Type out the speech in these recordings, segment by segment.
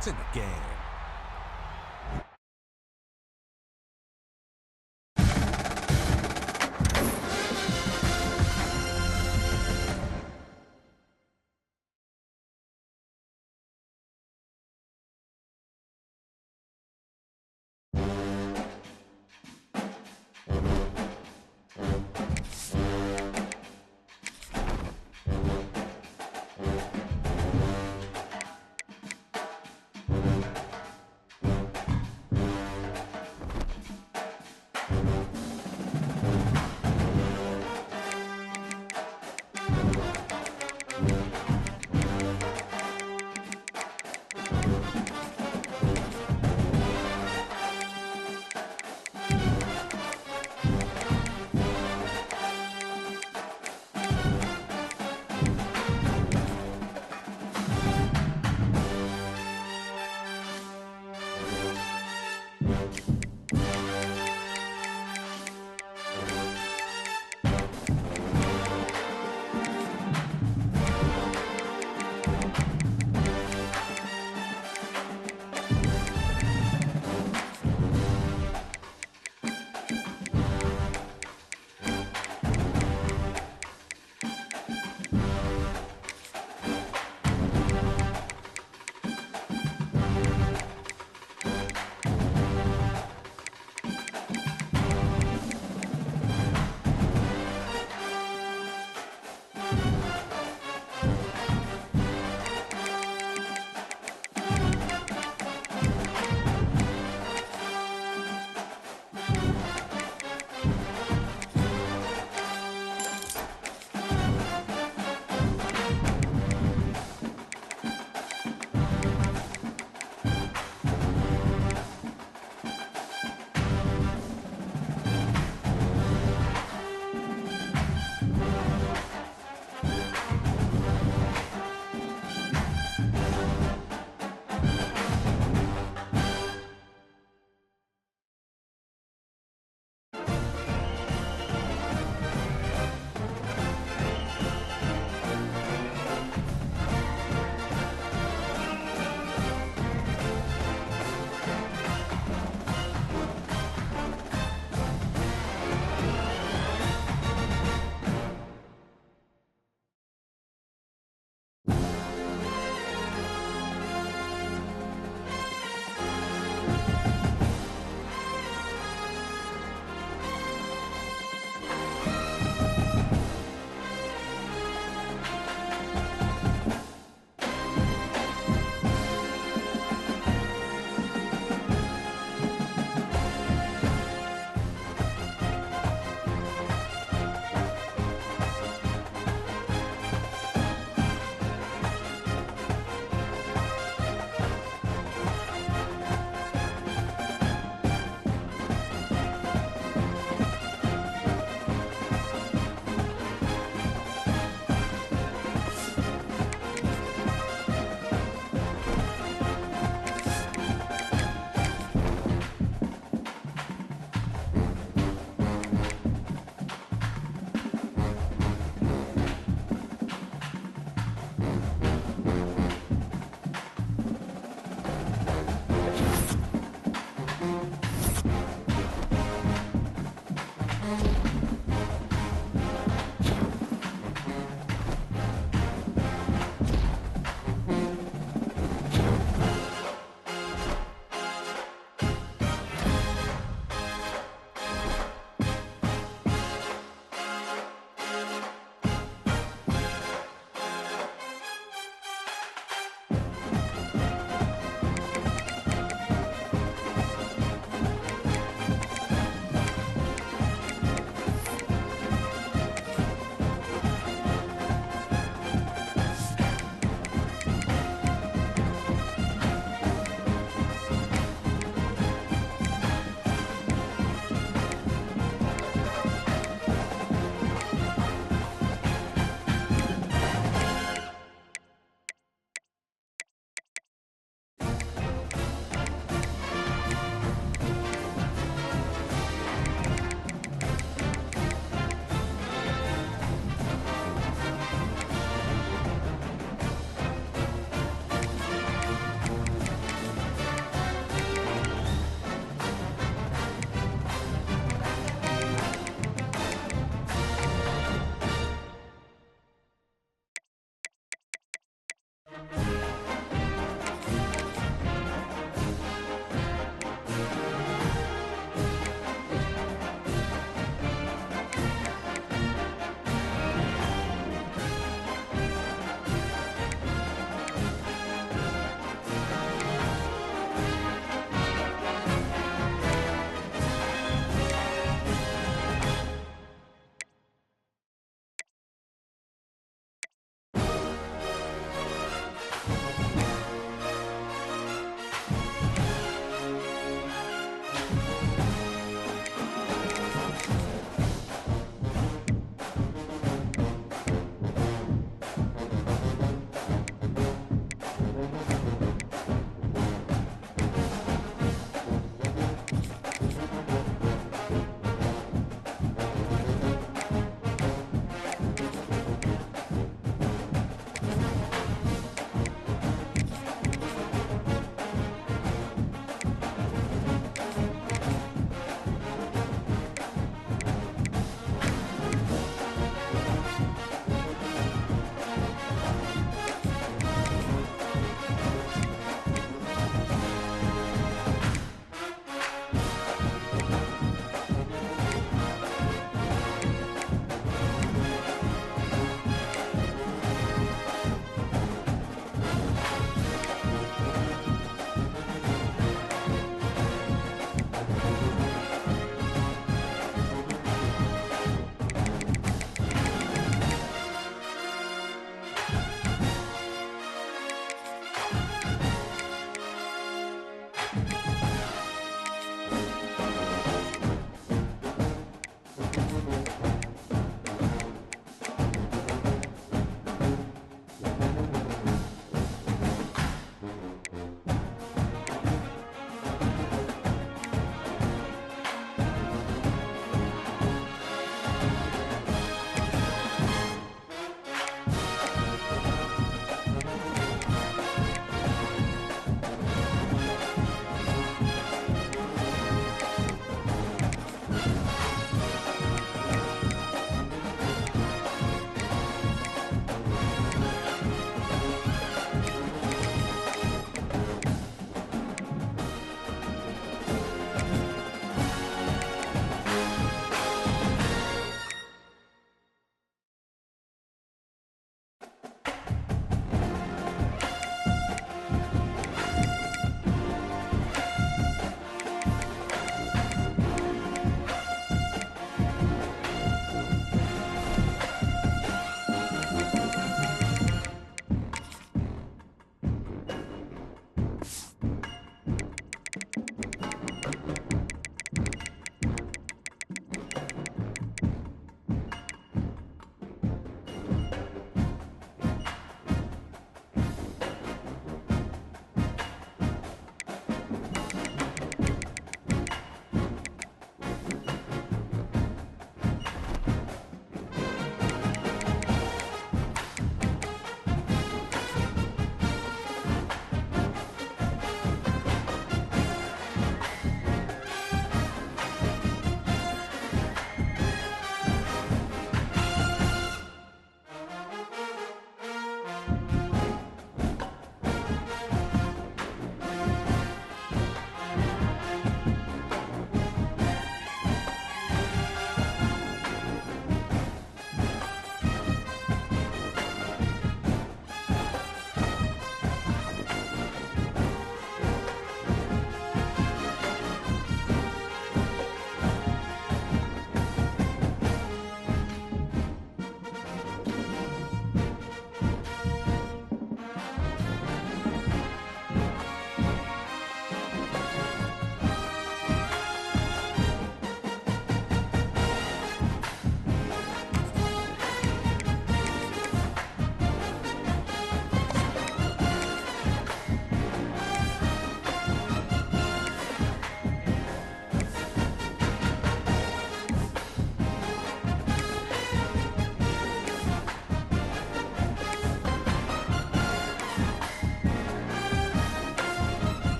points in the game.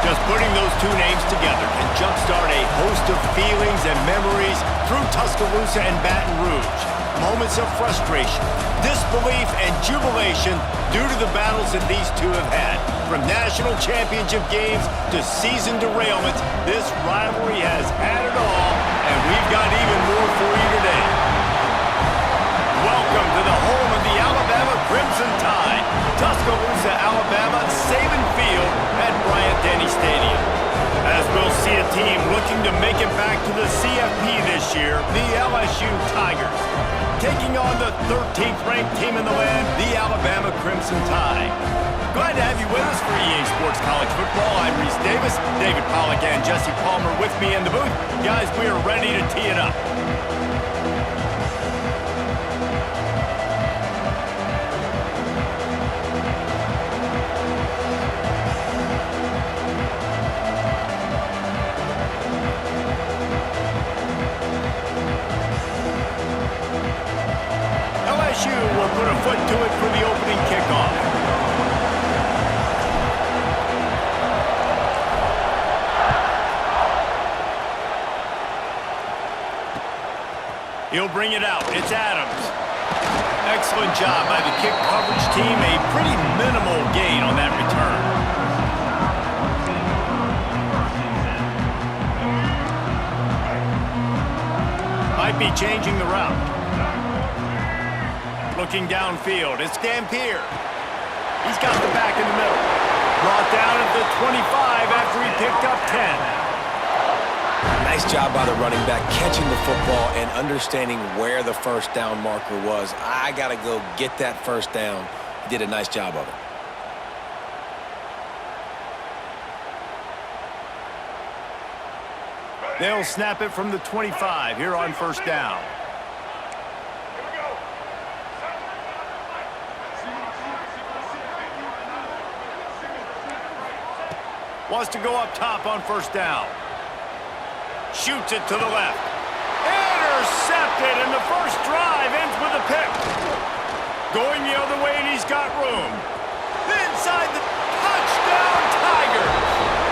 Just putting those two names together can jumpstart a host of feelings and memories through Tuscaloosa and Baton Rouge. Moments of frustration, disbelief, and jubilation due to the battles that these two have had. From national championship games to season derailments, this rivalry has had it all, and we've got even more for you today. Welcome to the home of the Alabama Crimson Tide, Tuscaloosa, Alabama, Saban Field at Bryant-Denny Stadium. As we'll see a team looking to make it back to the CFP this year, the LSU Tigers, taking on the 13th ranked team in the land, the Alabama Crimson Tide. Glad to have you with us for EA Sports College Football. I'm Reese Davis, David Pollack and Jesse Palmer with me in the booth. Guys, we are ready to tee it up. He'll bring it out. It's Adams. Excellent job by the kick coverage team. A pretty minimal gain on that return. Might be changing the route. Looking downfield. It's Dampier. He's got the back in the middle. Brought down at the 25 after he picked up 10. Nice job by the running back catching the football and understanding where the first down marker was. I got to go get that first down. He did a nice job of it. They'll snap it from the 25 here on first down. Wants to go up top on first down. Shoots it to the left. Intercepted, and the first drive ends with a pick. Going the other way, and he's got room. Inside the touchdown, Tigers.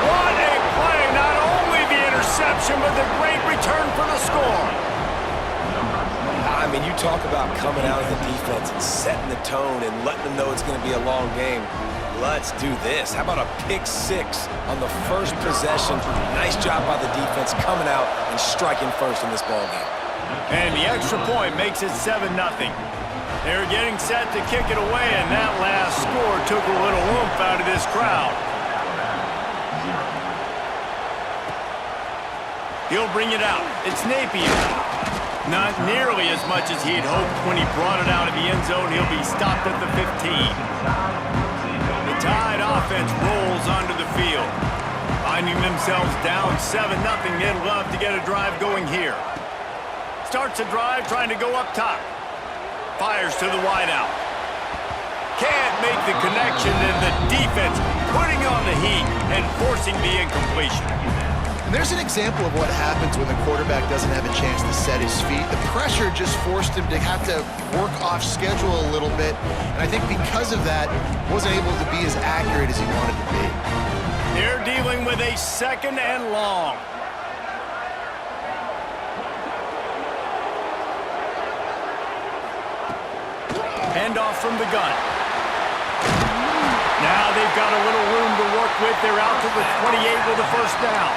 What a play. Not only the interception, but the great return for the score. I mean, you talk about coming out of the defense and setting the tone and letting them know it's going to be a long game. Let's do this. How about a pick six on the first possession? Nice job by the defense coming out and striking first in this ballgame. And the extra point makes it 7-0. They're getting set to kick it away, and that last score took a little oomph out of this crowd. He'll bring it out. It's Napier. Not nearly as much as he'd hoped when he brought it out of the end zone. He'll be stopped at the 15. Tide offense rolls onto the field. Finding themselves down 7-0, they'd love to get a drive going here. Starts a drive trying to go up top. Fires to the wideout. Can't make the connection, and the defense putting on the heat and forcing the incompletion. And there's an example of what happens when the quarterback doesn't have a chance to set his feet. The pressure just forced him to have to work off schedule a little bit. And I think because of that, wasn't able to be as accurate as he wanted to be. They're dealing with a 2nd and long. Handoff from the gun. Now they've got a little room to work with. They're out to the 28 with the first down.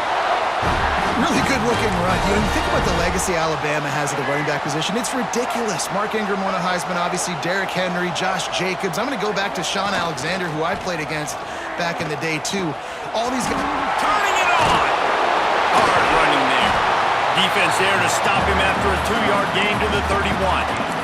Really good-looking run. You think about the legacy Alabama has at the running back position. It's ridiculous. Mark Ingram won a Heisman, obviously. Derrick Henry, Josh Jacobs. I'm going to go back to Sean Alexander, who I played against back in the day, too. All these guys... Turning it on! Hard running there. Defense there to stop him after a 2-yard gain to the 31.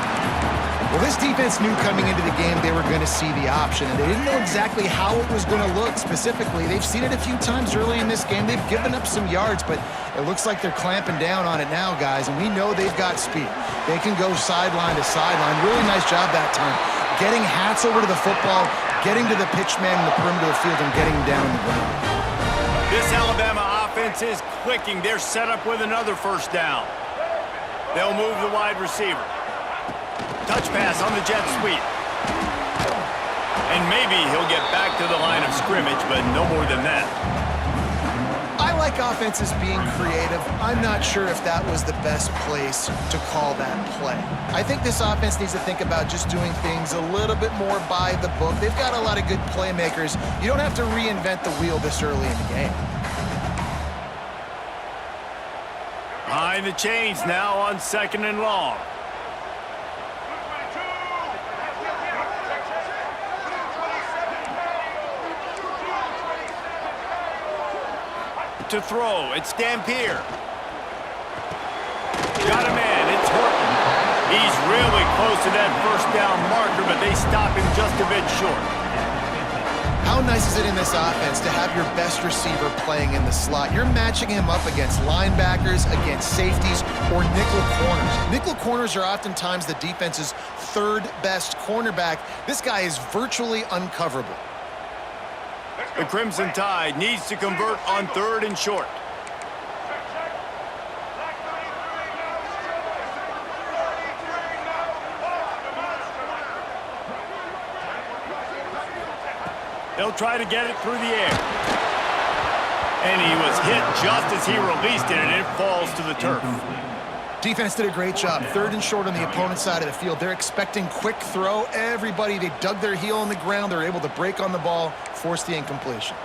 Well, this defense knew coming into the game they were going to see the option, and they didn't know exactly how it was going to look specifically. They've seen it a few times early in this game. They've given up some yards, but it looks like they're clamping down on it now, guys, and we know they've got speed. They can go sideline to sideline. Really nice job that time. Getting hats over to the football, getting to the pitch man in the perimeter of the field, and getting down the ground. This Alabama offense is clicking. They're set up with another first down. They'll move the wide receiver. Touch pass on the jet sweep. And maybe he'll get back to the line of scrimmage, but no more than that. I like offenses being creative. I'm not sure if that was the best place to call that play. I think this offense needs to think about just doing things a little bit more by the book. They've got a lot of good playmakers. You don't have to reinvent the wheel this early in the game. Behind the chains now on 2nd and long. To throw, it's Dampier. Got a man, it's Horton. He's really close to that first down marker, but they stop him just a bit short. How nice is it in this offense to have your best receiver playing in the slot? You're matching him up against linebackers, against safeties, or nickel corners. Nickel corners are oftentimes the defense's 3rd best cornerback. This guy is virtually uncoverable. The Crimson Tide needs to convert on 3rd and short. They'll try to get it through the air. And he was hit just as he released it, and it falls to the turf. Defense did a great job. 3rd and short on the opponent's side of the field. They're expecting quick throw. Everybody, they dug their heel on the ground. They're able to break on the ball, force the incompletion.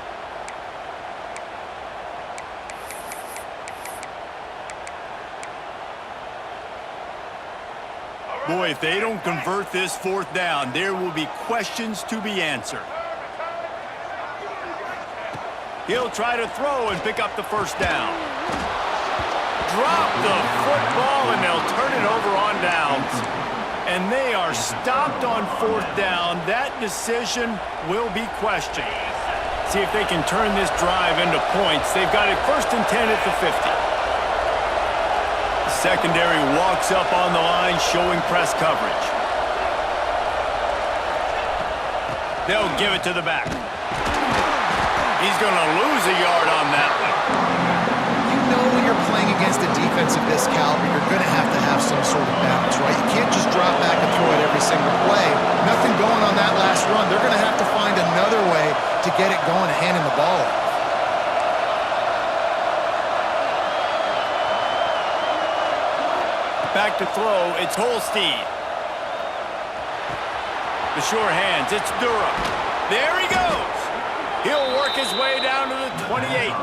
Boy, if they don't convert this 4th down, there will be questions to be answered. He'll try to throw and pick up the 1st down. Drop the football, and they'll turn it over on downs. And they are stopped on 4th down. That decision will be questioned. See if they can turn this drive into points. They've got it 1st and 10 at the 50. Secondary walks up on the line, showing press coverage. They'll give it to the back. He's going to lose a yard on that one. You know when you're playing against a defense of this caliber, you're going to have some sort of balance, right? You can't just drop back and throw it every single play. Nothing going on that last run. They're going to have to find another way to get it going and handing the ball off. Back to throw, it's Holstein. The sure hands, it's Durham. There he goes. He'll work his way down to the 28.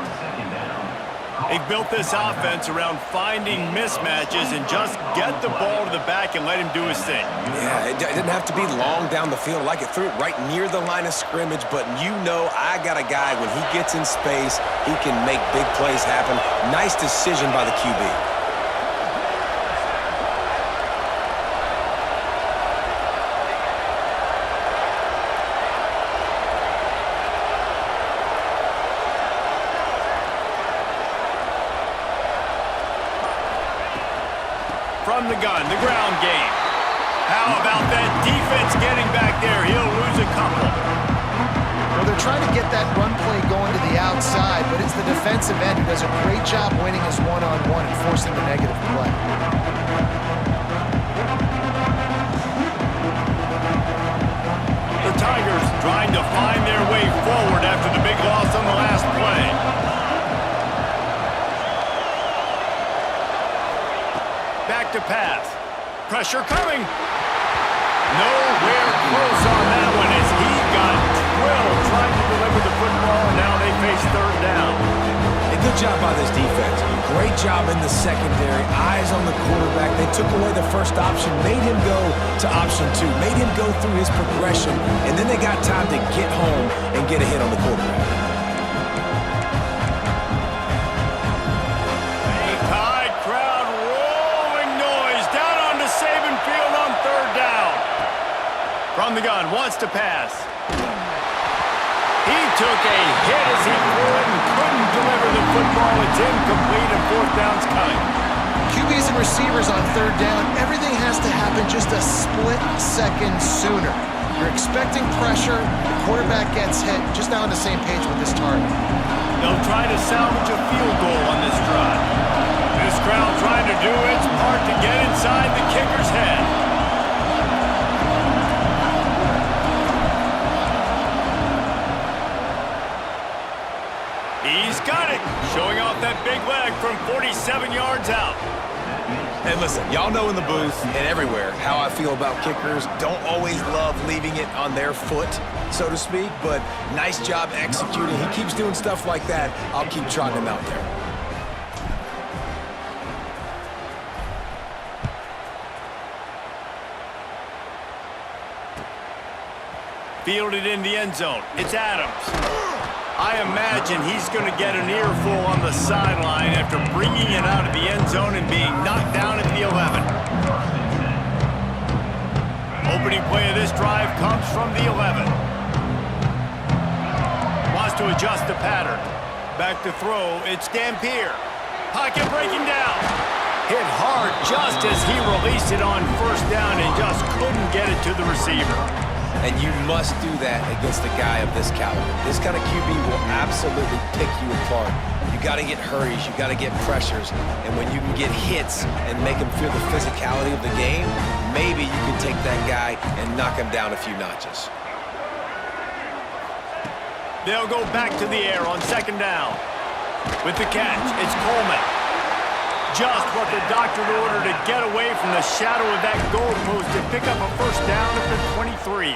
They've built this offense around finding mismatches and just get the ball to the back and let him do his thing. Yeah, it didn't have to be long down the field. Like it threw it right near the line of scrimmage, but you know I got a guy, when he gets in space, he can make big plays happen. Nice decision by the QB. From the gun, the ground game. How about that defense getting back there? He'll lose a couple. Well, they're trying to get that run play going to the outside, but it's the defensive end who does a great job winning his one-on-one and forcing the negative play. The Tigers trying to find their way forward after the big loss on the last play. Back to pass. Pressure coming. Nowhere close on that one as he got drilled trying to deliver the football, and now they face 3rd down. A good job by this defense. Great job in the secondary. Eyes on the quarterback. They took away the first option, made him go to option 2, made him go through his progression, and then they got time to get home and get a hit on the quarterback. From the gun, wants to pass. He took a hit as he threw it and couldn't deliver the football. It's incomplete and 4th down's coming. QBs and receivers on 3rd down, everything has to happen just a split second sooner. You're expecting pressure, the quarterback gets hit, just not on the same page with this target. They'll try to salvage a field goal on this drive. This crowd trying to do its part to get inside the kicker's head. He's got it, showing off that big leg from 47 yards out. And listen, y'all know in the booth and everywhere how I feel about kickers. Don't always love leaving it on their foot, so to speak, but nice job executing. He keeps doing stuff like that. I'll keep trotting him out there. Fielded in the end zone. It's Adams. I imagine he's going to get an earful on the sideline after bringing it out of the end zone and being knocked down at the 11. Opening play of this drive comes from the 11. Wants to adjust the pattern. Back to throw, it's Dampier. Pocket breaking down. Hit hard just as he released it on 1st down and just couldn't get it to the receiver. And you must do that against a guy of this caliber. This kind of QB will absolutely pick you apart. You got to get hurries, you got to get pressures, and when you can get hits and make him feel the physicality of the game, maybe you can take that guy and knock him down a few notches. They'll go back to the air on 2nd down. With the catch, it's Coleman. Just what the doctor ordered to get away from the shadow of that goalpost and pick up a first down at the 23.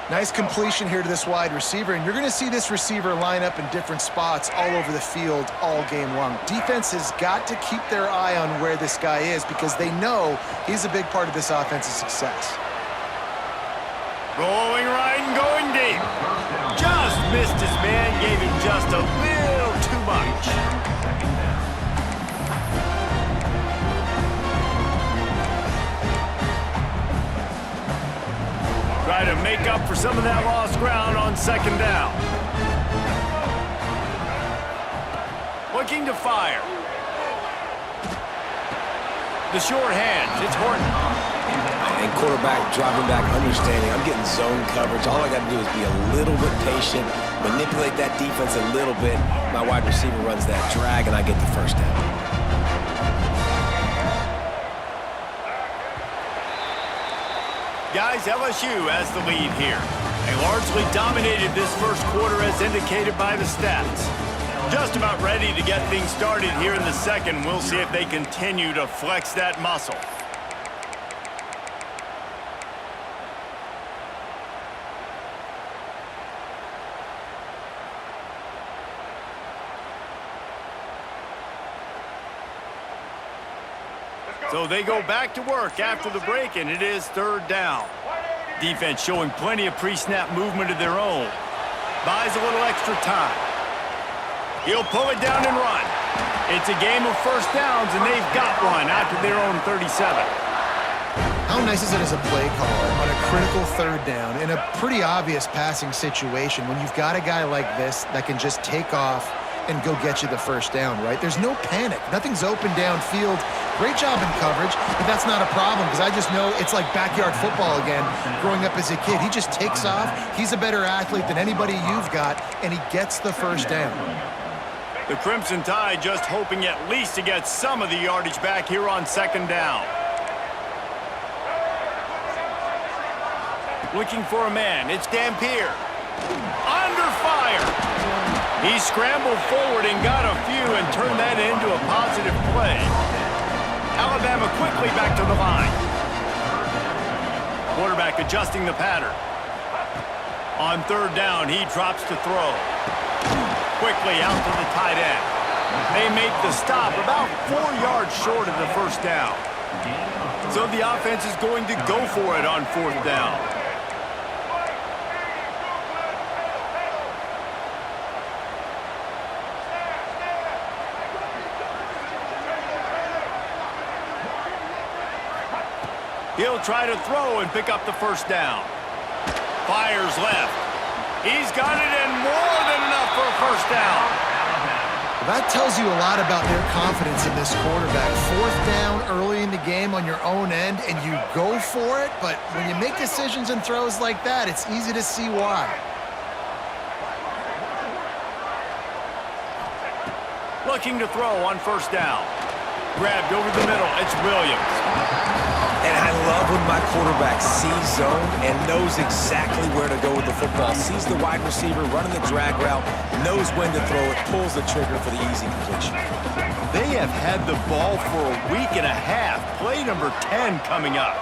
Nice completion here to this wide receiver, and you're going to see this receiver line up in different spots all over the field all game long. Defense has got to keep their eye on where this guy is because they know he's a big part of this offense's success. Rolling right and going deep. Just missed his man, gave him just a little too much. Try to make up for some of that lost ground on second down. Looking to fire. The short hands, it's Horton. And quarterback dropping back, understanding I'm getting zone coverage. All I got to do is be a little bit patient, manipulate that defense a little bit. My wide receiver runs that drag, and I get the first down. Guys, LSU has the lead here. They largely dominated this first quarter as indicated by the stats. Just about ready to get things started here in the second. We'll see if they continue to flex that muscle. So they go back to work after the break, and it is third down. Defense showing plenty of pre-snap movement of their own. Buys a little extra time. He'll pull it down and run. It's a game of first downs, and they've got one after their own 37. How nice is it as a play caller on a critical third down in a pretty obvious passing situation when you've got a guy like this that can just take off and go get you the first down, right? There's no panic. Nothing's open downfield. Great job in coverage, but that's not a problem because I just know it's like backyard football again growing up as a kid. He just takes off. He's a better athlete than anybody you've got, and he gets the first down. The Crimson Tide just hoping at least to get some of the yardage back here on second down. Looking for a man. It's Dampier. Under fire. He scrambled forward and got a few and turned that into a positive play. Alabama quickly back to the line. Quarterback adjusting the pattern. On third down, he drops to throw. Quickly out to the tight end. They make the stop about 4 yards short of the first down. So the offense is going to go for it on fourth down. He'll try to throw and pick up the first down. Fires left. He's got it and more than enough for a first down. That tells you a lot about their confidence in this quarterback. Fourth down early in the game on your own end, and you go for it, but when you make decisions and throws like that, it's easy to see why. Looking to throw on first down. Grabbed over the middle. It's Williams. And I love when my quarterback sees zone and knows exactly where to go with the football. Sees the wide receiver running the drag route, knows when to throw it, pulls the trigger for the easy completion. They have had the ball for a week and a half. Play number 10 coming up.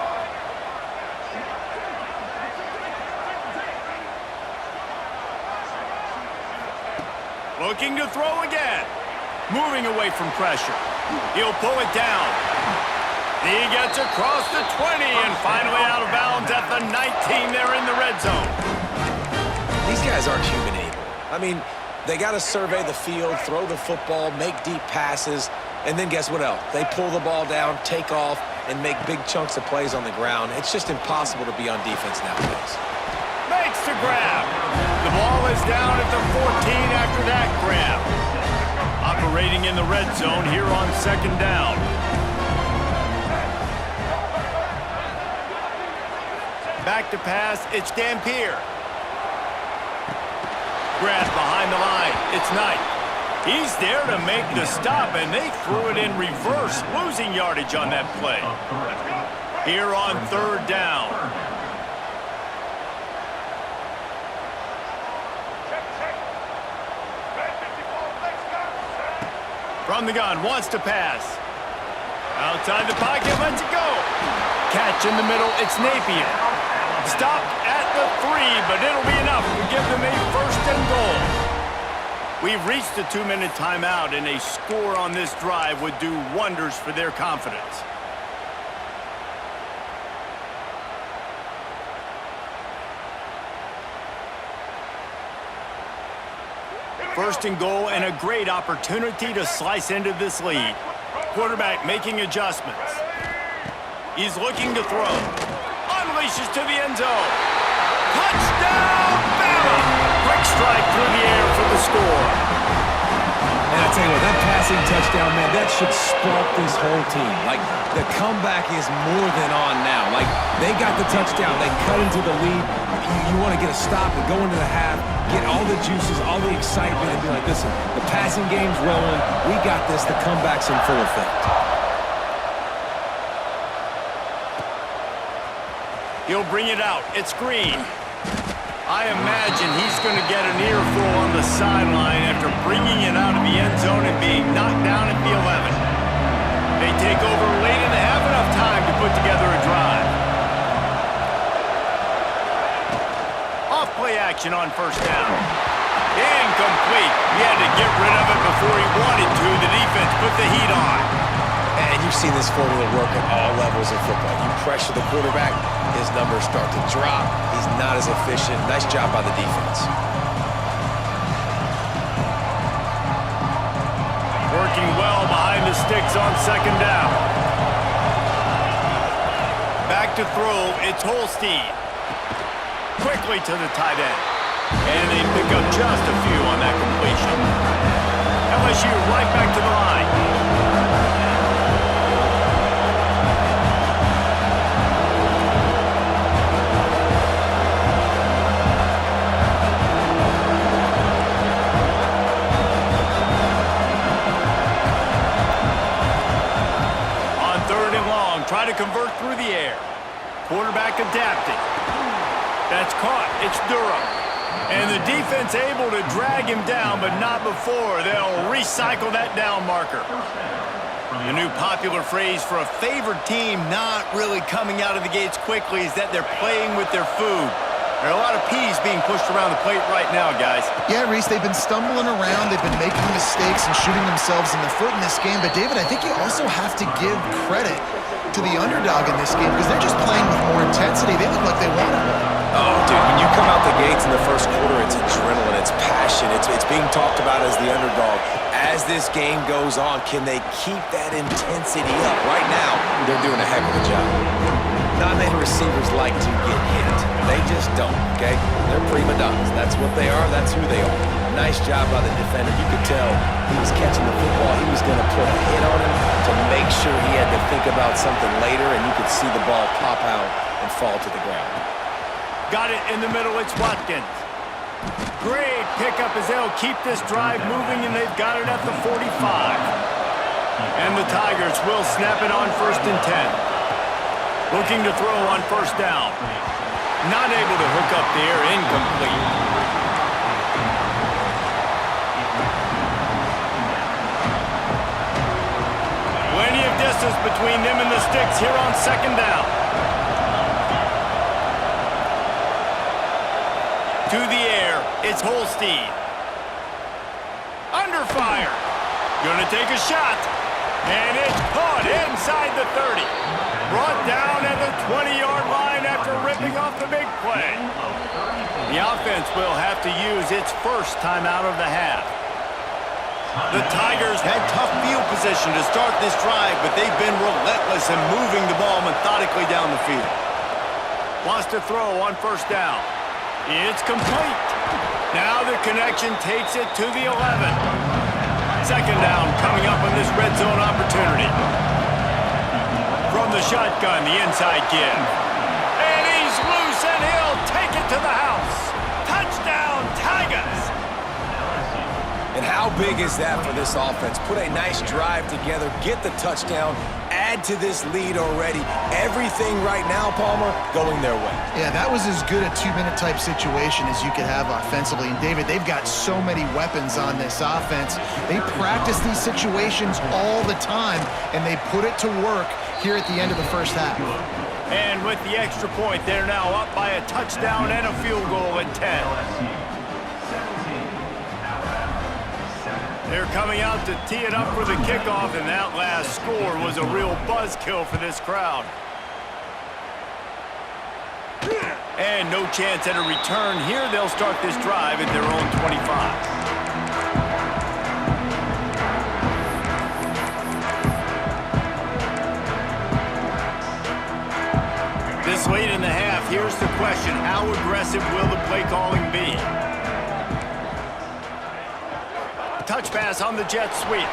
Looking to throw again. Moving away from pressure. He'll pull it down. He gets across the 20 and finally out of bounds at the 19. They're in the red zone. These guys aren't human able. I mean, they got to survey the field, throw the football, make deep passes, and then guess what else? They pull the ball down, take off, and make big chunks of plays on the ground. It's just impossible to be on defense nowadays. Makes the grab. The ball is down at the 14 after that grab. Operating in the red zone here on second down. Back to pass, it's Dampier. Grabbed behind the line, it's Knight. He's there to make the stop, and they threw it in reverse, losing yardage on that play. Here on third down. From the gun, wants to pass. Outside the pocket, lets it go. Catch in the middle, it's Napier. Stopped at the 3, but it'll be enough to give them a first and goal. We've reached the 2-minute timeout, and a score on this drive would do wonders for their confidence. First and goal, and a great opportunity to slice into this lead. Quarterback making adjustments. He's looking to throw. Unleashes to the end zone. Touchdown, Bama! Quick strike through the air for the score. And I tell you what, that passing touchdown, man, that should spark this whole team. Like, the comeback is more than on now. Like, they got the touchdown. They cut into the lead. You want to get a stop and go into the half, get all the juices, all the excitement, and be like, listen, the passing game's rolling. We got this. The comeback's in full effect. He'll bring it out. It's Green. I imagine he's going to get an earful on the sideline after bringing it out of the end zone and being knocked down at the 11. They take over late and have enough time to put together a drive. Off-play action on first down. Incomplete. He had to get rid of it before he wanted to. The defense put the heat on. And you've seen this formula work at all levels of football. You pressure the quarterback, his numbers start to drop. He's not as efficient. Nice job by the defense. Working well behind the sticks on second down. Back to throw, it's Holstein. Quickly to the tight end. And they pick up just a few on that completion. LSU right back to the line. Try to convert through the air. Quarterback adapting. That's caught. It's Durham. And the defense able to drag him down, but not before. They'll recycle that down marker. The new popular phrase for a favored team not really coming out of the gates quickly is that they're playing with their food. There are a lot of peas being pushed around the plate right now, guys. Yeah, Reese, they've been stumbling around. They've been making mistakes and shooting themselves in the foot in this game. But, David, I think you also have to give credit to the underdog in this game because they're just playing with more intensity. They look like they want it. Oh, dude, when you come out the gates in the first quarter, it's adrenaline, it's passion, it's being talked about as the underdog. As this game goes on, can they keep that intensity up? Right now, they're doing a heck of a job. Non-native receivers like to get hit. They just don't, okay? They're prima donnas. That's what they are. That's who they are. Nice job by the defender. You could tell he was catching the football. He was going to put a hit on him to make sure he had to think about something later, and you could see the ball pop out and fall to the ground. Got it in the middle. It's Watkins. Great pickup as they'll keep this drive moving, and they've got it at the 45. And the Tigers will snap it on 1st and 10. Looking to throw on first down. Not able to hook up there. Incomplete. Plenty of distance between them and the sticks here on second down. To the air, it's Holstein. Under fire. Gonna take a shot. And it's caught inside the 30. Brought down at the 20-yard line after ripping off the big play. The offense will have to use its first timeout of the half. The Tigers had tough field position to start this drive, but they've been relentless in moving the ball methodically down the field. Wants to throw on first down. It's complete. Now the connection takes it to the 11. Second down coming up on this red zone opportunity. From the shotgun, the inside give. And he's loose, and he'll take it to the house. Touchdown, Tigers! And how How big is that for this offense? Put a nice drive together, get the touchdown, add to this lead already. Everything right now, Palmer, going their way. Yeah, that was as good a two-minute type situation as you could have offensively. And, David, they've got so many weapons on this offense. They practice these situations all the time, and they put it to work here at the end of the first half. And with the extra point, they're now up by a touchdown and a field goal at 10. They're coming out to tee it up for the kickoff, and that last score was a real buzzkill for this crowd. And no chance at a return here. They'll start this drive at their own 25. This late in the half, here's the question: how aggressive will the play calling be? Touch pass on the jet sweep.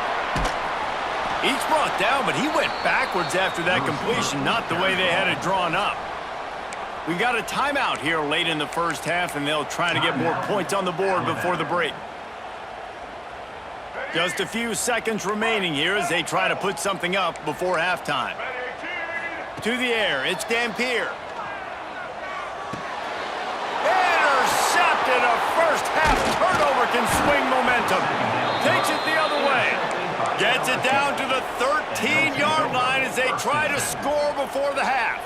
Each brought down, but he went backwards after that completion, not the way they had it drawn up. We got a timeout here late in the first half, and they'll try to get more points on the board before the break. Just a few seconds remaining here as they try to put something up before halftime. To the air, it's Dampier. Intercepted. A first half turnover can swing momentum. Takes it the other way. Gets it down to the 13-yard line as they try to score before the half.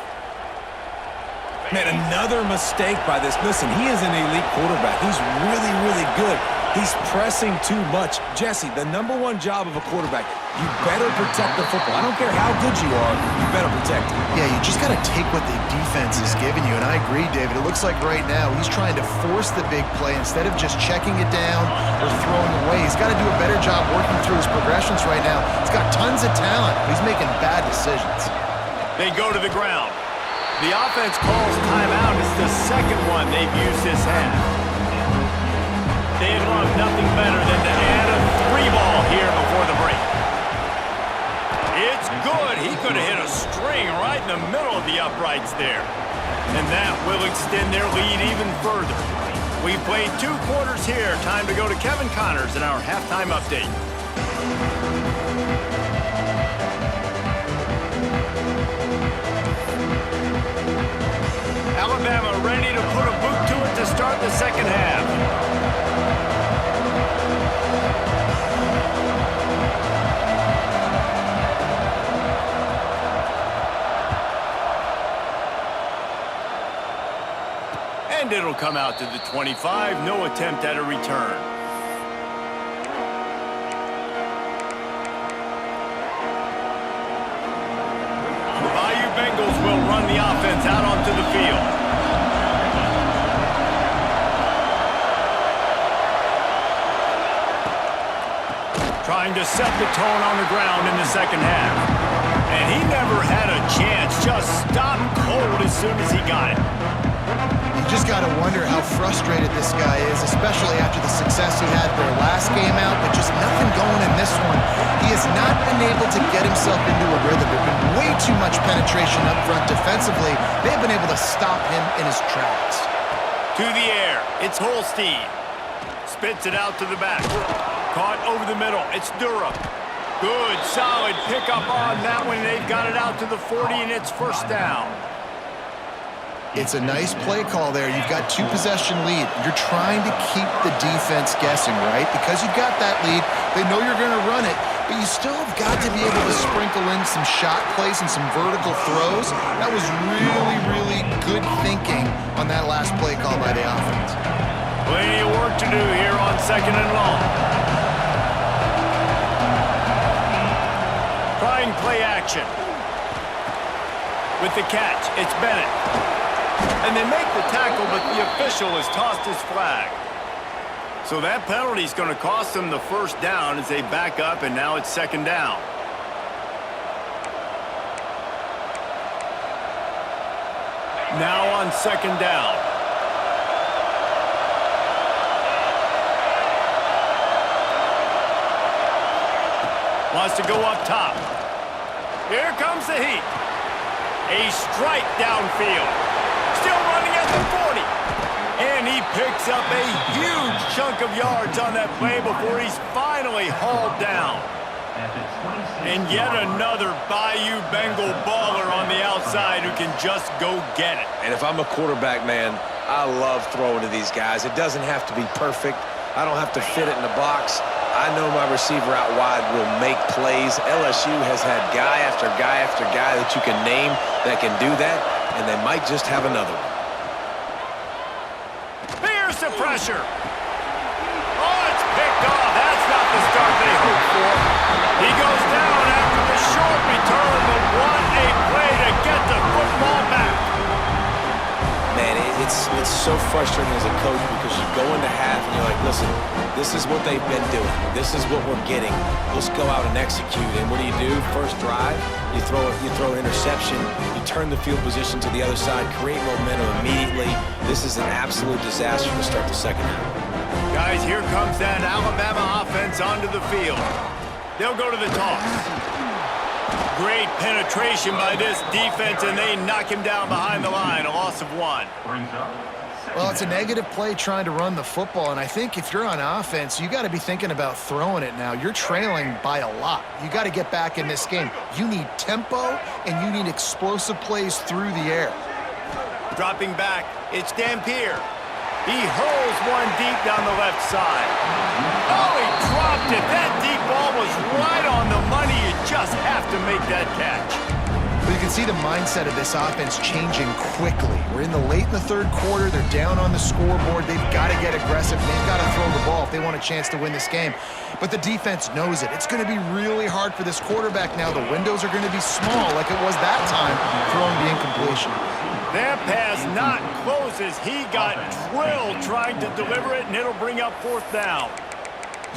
Man, another mistake by this. Listen, he is an elite quarterback. He's really, really good. He's pressing too much. Jesse, the #1 job of a quarterback, you better protect the football. I don't care how good you are, you better protect it. Yeah, you just got to take what the defense is giving you, and I agree, David. It looks like right now he's trying to force the big play instead of just checking it down or throwing away. He's got to do a better job working through his progressions right now. He's got tons of talent, but he's making bad decisions. They go to the ground. The offense calls timeout. It's the second one they've used this half. They'd love nothing better than to add a 3-ball here before the break. It's good. He could have hit a string right in the middle of the uprights there. And that will extend their lead even further. We've played 2 quarters here. Time to go to Kevin Connors in our halftime update. Alabama ready to put a boot to it to start the second half. And it'll come out to the 25. No attempt at a return. The Bayou Bengals will run the offense out onto the field. Trying to set the tone on the ground in the second half. And he never had a chance. Just stopped cold as soon as he got it. You just got to wonder how frustrated this guy is, especially after the success he had their last game out, but just nothing going in this one. He has not been able to get himself into a rhythm. There's been way too much penetration up front defensively. They've been able to stop him in his tracks. To the air, it's Holstein. Spits it out to the back. Caught over the middle, it's Durham. Good, solid pickup on that one. They've got it out to the 40, and it's first down. It's a nice play call there. You've got 2-possession lead. You're trying to keep the defense guessing, right? Because you've got that lead, they know you're going to run it, but you still have got to be able to sprinkle in some shot plays and some vertical throws. That was really, really good thinking on that last play call by the offense. Plenty of work to do here on second and long. Trying play action. With the catch, it's Bennett. And they make the tackle, but the official has tossed his flag. So that penalty is going to cost them the first down as they back up, and now it's second down. Now on second down. Wants to go up top. Here comes the heat. A strike downfield. Still running at the 40. And he picks up a huge chunk of yards on that play before he's finally hauled down. And yet another Bayou Bengal baller on the outside who can just go get it. And if I'm a quarterback, man, I love throwing to these guys. It doesn't have to be perfect. I don't have to fit it in the box. I know my receiver out wide will make plays. LSU has had guy after guy after guy that you can name that can do that, and they might just have another one. Here's the pressure. Oh, it's picked off. That's not the start they hoped for. He goes down after the short return, but what a play to get the football back. Man, it's so frustrating as a coach because you go into half and you're like, listen, this is what they've been doing. This is what we're getting. Let's go out and execute. And what do? First drive, you throw an interception, you turn the field position to the other side, create momentum immediately. This is an absolute disaster to start the second half. Guys, here comes that Alabama offense onto the field. They'll go to the toss. Great penetration by this defense, and they knock him down behind the line, a loss of 1. Well, it's a negative play trying to run the football, and I think if you're on offense, you got to be thinking about throwing it now. You're trailing by a lot. You got to get back in this game. You need tempo, and you need explosive plays through the air. Dropping back, it's Dampier. He hurls one deep down the left side. Oh, he dropped it. That deep ball was right on the money. You just have to make that catch. But you can see the mindset of this offense changing quickly. We're late in the third quarter. They're down on the scoreboard. They've got to get aggressive. They've got to throw the ball if they want a chance to win this game. But the defense knows it. It's going to be really hard for this quarterback now. The windows are going to be small like it was that time throwing the incompletion. That pass not close as he got drilled trying to deliver it, and it'll bring up 4th down.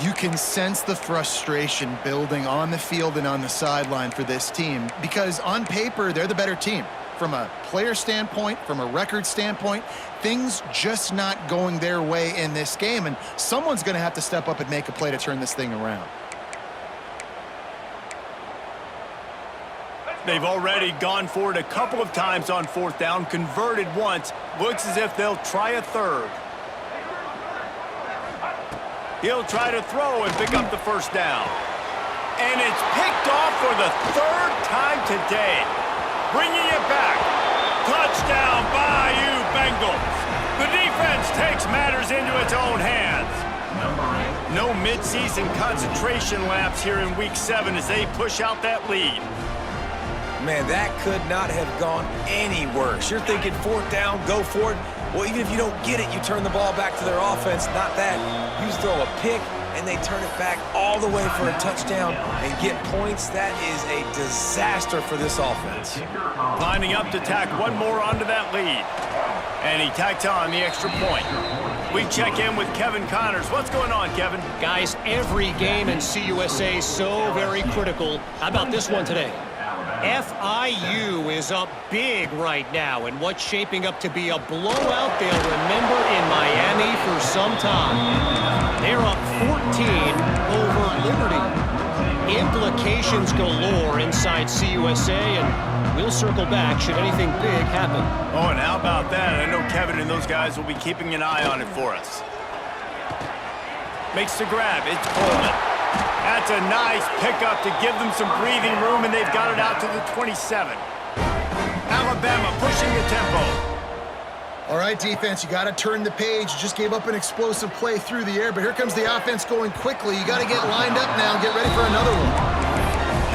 You can sense the frustration building on the field and on the sideline for this team because on paper, they're the better team. From a player standpoint, from a record standpoint, things just not going their way in this game, and someone's going to have to step up and make a play to turn this thing around. They've already gone for it a couple of times on 4th down, converted once. Looks as if they'll try a third. He'll try to throw and pick up the 1st down. And it's picked off for the 3rd time today. Bringing it back. Touchdown, Bayou Bengals. The defense takes matters into its own hands. No midseason concentration laps here in Week 7 as they push out that lead. Man, that could not have gone any worse. You're thinking 4th down, go for it. Well, even if you don't get it, you turn the ball back to their offense. Not that. You throw a pick, and they turn it back all the way for a touchdown and get points. That is a disaster for this offense. Lining up to tack one more onto that lead. And he tacked on the extra point. We check in with Kevin Connors. What's going on, Kevin? Guys, every game in CUSA is so very critical. How about this one today? FIU is up big right now in what's shaping up to be a blowout they'll remember in Miami for some time. They're up 14 over Liberty. Implications galore inside CUSA, and we'll circle back should anything big happen. Oh, and how about that? I know Kevin and those guys will be keeping an eye on it for us. Makes the grab. It's Coleman. That's a nice pickup to give them some breathing room, and they've got it out to the 27. Alabama pushing the tempo. All right, defense, you got to turn the page. You just gave up an explosive play through the air, but here comes the offense going quickly. You got to get lined up now and get ready for another one.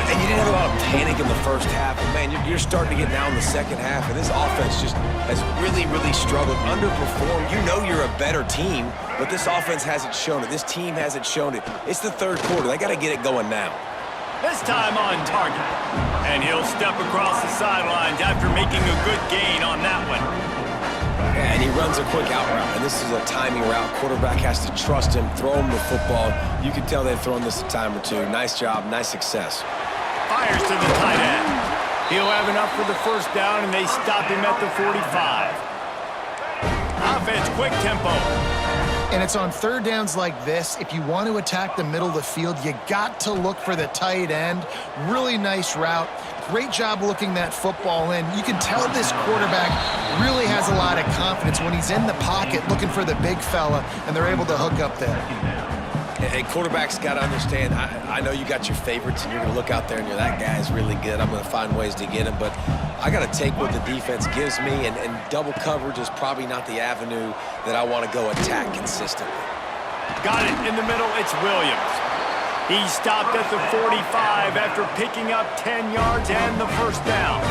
And you didn't have a lot of panic in the first half. But man, you're starting to get down in the second half, and this offense just has really, really struggled, underperformed. You know you're a better team, but this offense hasn't shown it. This team hasn't shown it. It's the third quarter. They got to get it going now. This time on target. And he'll step across the sidelines after making a good gain on that one. Yeah, and he runs a quick out route, and this is a timing route. Quarterback has to trust him, throw him the football. You can tell they've thrown this a time or two. Nice job, nice success. Fires to the tight end. He'll have enough for the 1st down, and they stop him at the 45. Offense, quick tempo. And it's on 3rd downs like this. If you want to attack the middle of the field, you got to look for the tight end. Really nice route. great job looking that football in. You can tell this quarterback really has a lot of confidence when he's in the pocket looking for the big fella, and they're able to hook up there. And quarterbacks got to understand, I know you got your favorites, and you're going to look out there and you're, that guy's really good. I'm going to find ways to get him. But I got to take what the defense gives me, and double coverage is probably not the avenue that I want to go attack consistently. Got it in the middle. It's Williams. He stopped at the 45 after picking up 10 yards and the first down.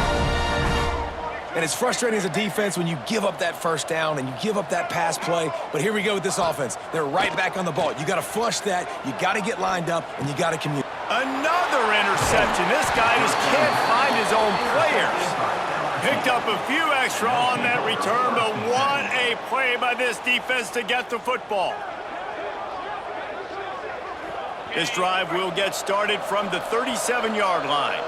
And it's frustrating as a defense when you give up that first down and you give up that pass play. But here we go with this offense. They're right back on the ball. You got to flush that. You got to get lined up, and you got to communicate. Another interception. This guy just can't find his own players. Picked up a few extra on that return, but what a play by this defense to get the football. This drive will get started from the 37-yard line.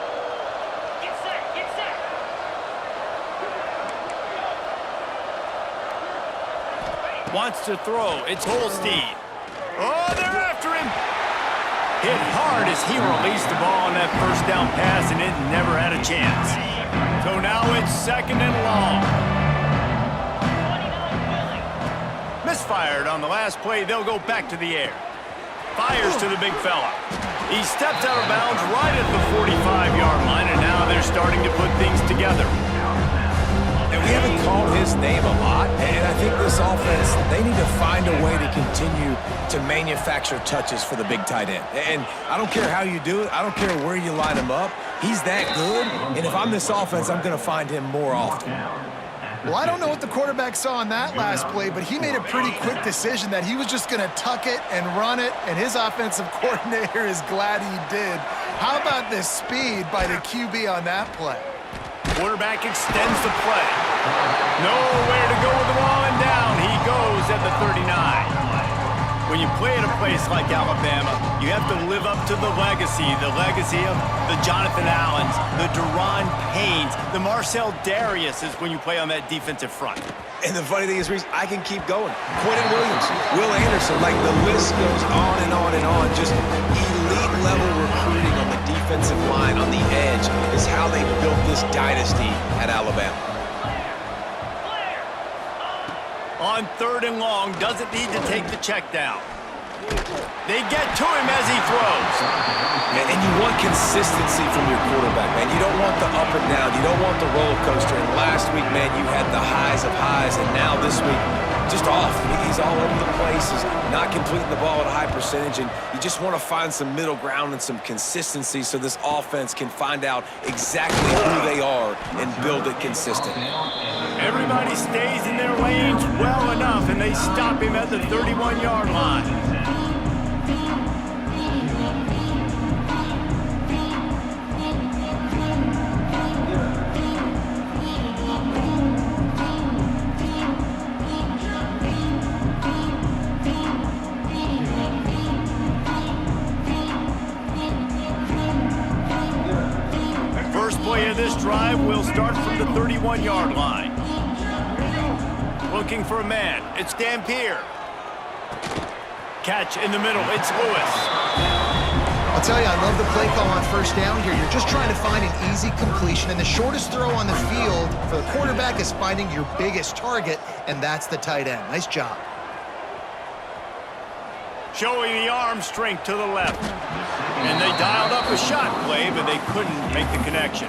Wants to throw. It's Holstein. Oh, they're after him. Hit hard as he released the ball on that first down pass, and it never had a chance. So now it's second and long. Misfired on the last play. They'll go back to the air. Fires to the big fella. He steps out of bounds right at the 45-yard line, and now they're starting to put things together. And we haven't called his name a lot, and I think this offense, they need to find a way to continue to manufacture touches for the big tight end. And I don't care how you do it. I don't care where you line him up. He's that good, and if I'm this offense, I'm going to find him more often. Well, I don't know what the quarterback saw on that last play, but he made a pretty quick decision that he was just going to tuck it and run it, and his offensive coordinator is glad he did. How about the speed by the QB on that play? Quarterback extends the play. Nowhere to go with the ball, and down he goes at the 39. When you play at a place like Alabama, you have to live up to the legacy of the Jonathan Allens, the Deron Paynes, the Marcel Dariuses when you play on that defensive front. And the funny thing is, Reese, I can keep going. Quentin Williams, Will Anderson, like the list goes on and on and on. Just elite-level recruiting on the defensive line, on the edge, is how they built this dynasty at Alabama. On third and long, doesn't need to take the check down. They get to him as he throws. And you want consistency from your quarterback, man. You don't want the up and down. You don't want the roller coaster. And last week, man, you had the highs of highs, and now this week, just off. He's all over the place. He's not completing the ball at a high percentage, and you just want to find some middle ground and some consistency so this offense can find out exactly who they are and build it consistent. Everybody stays in their lanes well enough, and they stop him at the 31-yard line. First play of this drive will start from the 31-yard line. Looking for a man. It's Dampier. Catch in the middle. It's Lewis. I'll tell you, I love the play call on first down here. You're just trying to find an easy completion, and the shortest throw on the field for the quarterback is finding your biggest target, and that's the tight end. Nice job. Showing the arm strength to the left. And they dialed up a shot play, but they couldn't make the connection.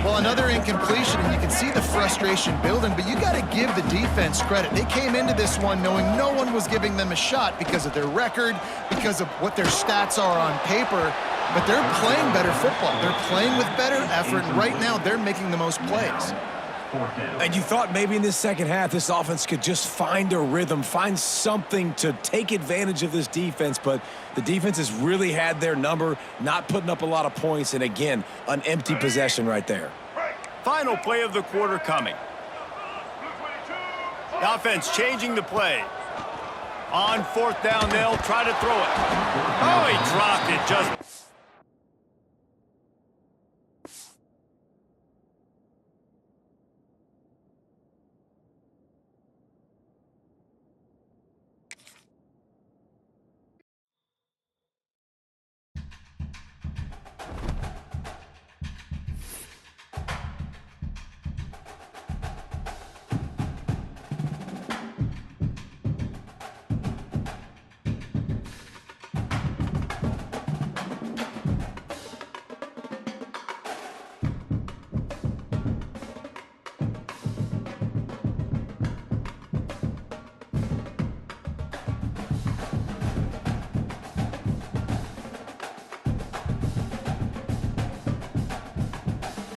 Well, another incompletion, and you can see the frustration building, but you got to give the defense credit. They came into this one knowing no one was giving them a shot because of their record, because of what their stats are on paper, but they're playing better football. They're playing with better effort, and right now they're making the most plays. And you thought maybe in this second half this offense could just find a rhythm, find something to take advantage of this defense, but the defense has really had their number, not putting up a lot of points, and again, an empty possession right there. Final play of the quarter coming. The offense changing the play. On fourth down, they'll try to throw it. Oh, he dropped it just...